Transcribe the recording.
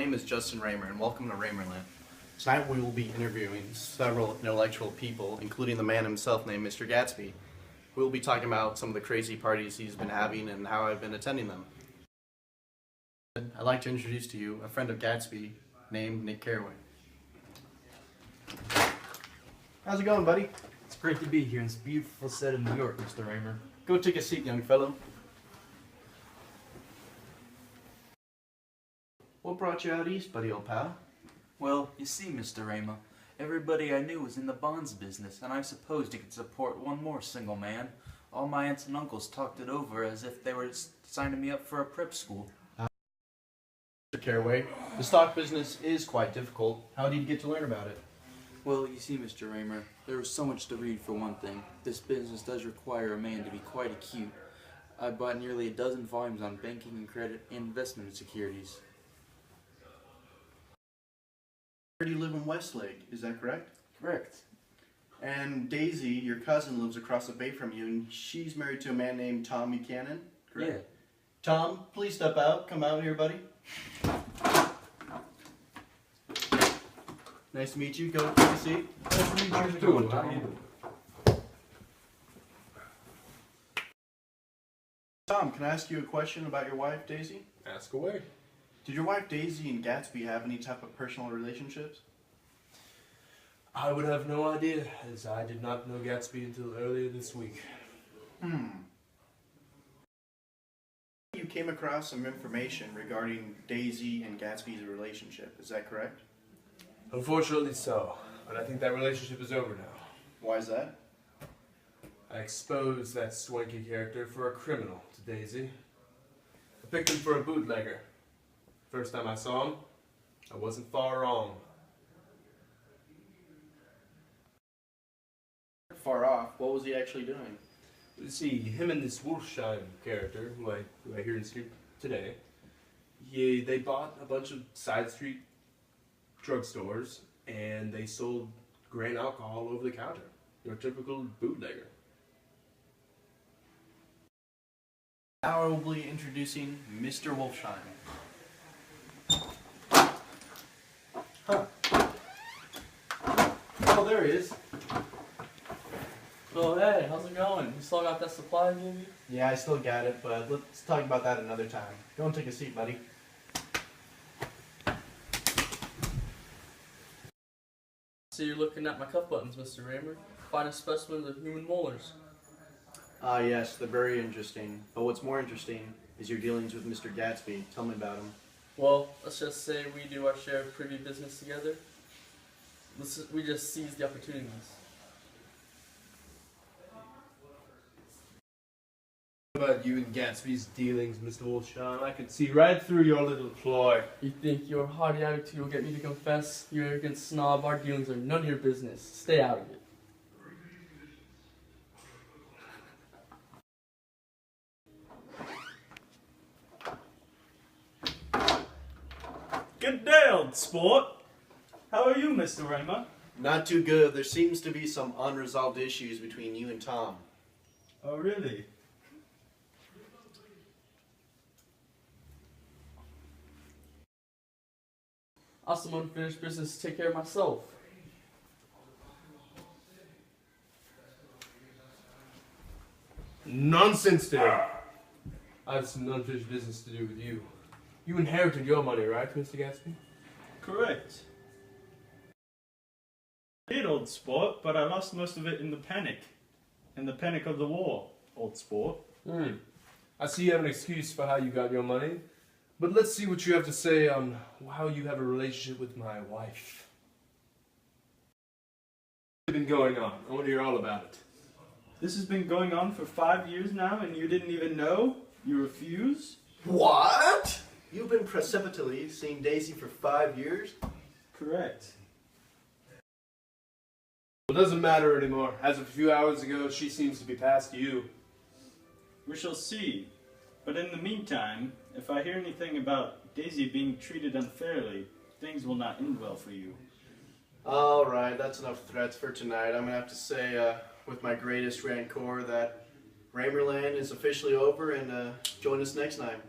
My name is Justin Ramer, and welcome to Ramerland. Tonight we will be interviewing several intellectual people, including the man himself named Mr. Gatsby. We will be talking about some of the crazy parties he's been having and how I've been attending them. I'd like to introduce to you a friend of Gatsby named Nick Carraway. How's it going, buddy? It's great to be here in this beautiful set of New York, Mr. Ramer. Go take a seat, young fellow. What brought you out east, buddy, old pal? Well, you see, Mr. Ramer, everybody I knew was in the bonds business, and I supposed you could support one more single man. All my aunts and uncles talked it over as if they were signing me up for a prep school. Mr. Carraway, the stock business is quite difficult. How did you get to learn about it? Well, you see, Mr. Ramer, there was so much to read for one thing. This business does require a man to be quite acute. I bought nearly a dozen volumes on banking and credit and investment securities. You live in Westlake, is that correct? Correct. And Daisy, your cousin, lives across the bay from you, and she's married to a man named Tom Buchanan, correct? Yeah. Tom, please step out. Come out here, buddy. Nice to meet you. Go take a seat. Nice to meet you too, Tom. Tom, can I ask you a question about your wife, Daisy? Ask away. Did your wife Daisy and Gatsby have any type of personal relationships? I would have no idea, as I did not know Gatsby until earlier this week. You came across some information regarding Daisy and Gatsby's relationship, is that correct? Unfortunately so, but I think that relationship is over now. Why is that? I exposed that swanky character for a criminal to Daisy. I picked him for a bootlegger. First time I saw him, I wasn't far wrong. Far off. What was he actually doing? You see, him and this Wolfsheim character, who I hear in street today, they bought a bunch of side street drugstores and they sold grain alcohol over the counter. Your typical bootlegger. Now I will be introducing Mr. Wolfsheim. Huh. Oh, there he is. So hey, how's it going? You still got that supply I gave you? Yeah, I still got it, but let's talk about that another time. Go and take a seat, buddy. So you're looking at my cuff buttons, Mr. Ramer. Fine specimens of human molars. Ah, yes, they're very interesting. But what's more interesting is your dealings with Mr. Gatsby. Tell me about him. Well, let's just say we do our share of privy business together. We just seize the opportunities. What about you and Gatsby's dealings, Mr. Wolfsheim? I could see right through your little ploy. You think your haughty attitude will get me to confess? You arrogant snob, our dealings are none of your business. Stay out of it. Good day, old sport. How are you, Mr. Ramer? Not too good. There seems to be some unresolved issues between you and Tom. Oh, really? I have some unfinished business to take care of myself. Nonsense, Dale. I have some unfinished business to do with you. You inherited your money, right, Mr. Gatsby? Correct. I did, old sport, but I lost most of it in the panic. In the panic of the war, old sport. I see you have an excuse for how you got your money, but let's see what you have to say on how you have a relationship with my wife. What's been going on? I want to hear all about it. This has been going on for 5 years now, and you didn't even know? You refuse? What? You've been precipitately seeing Daisy for 5 years? Correct. It doesn't matter anymore. As of a few hours ago, she seems to be past you. We shall see. But in the meantime, if I hear anything about Daisy being treated unfairly, things will not end well for you. Alright, that's enough threats for tonight. I'm going to have to say, with my greatest rancor, that Ramerland is officially over, and join us next time.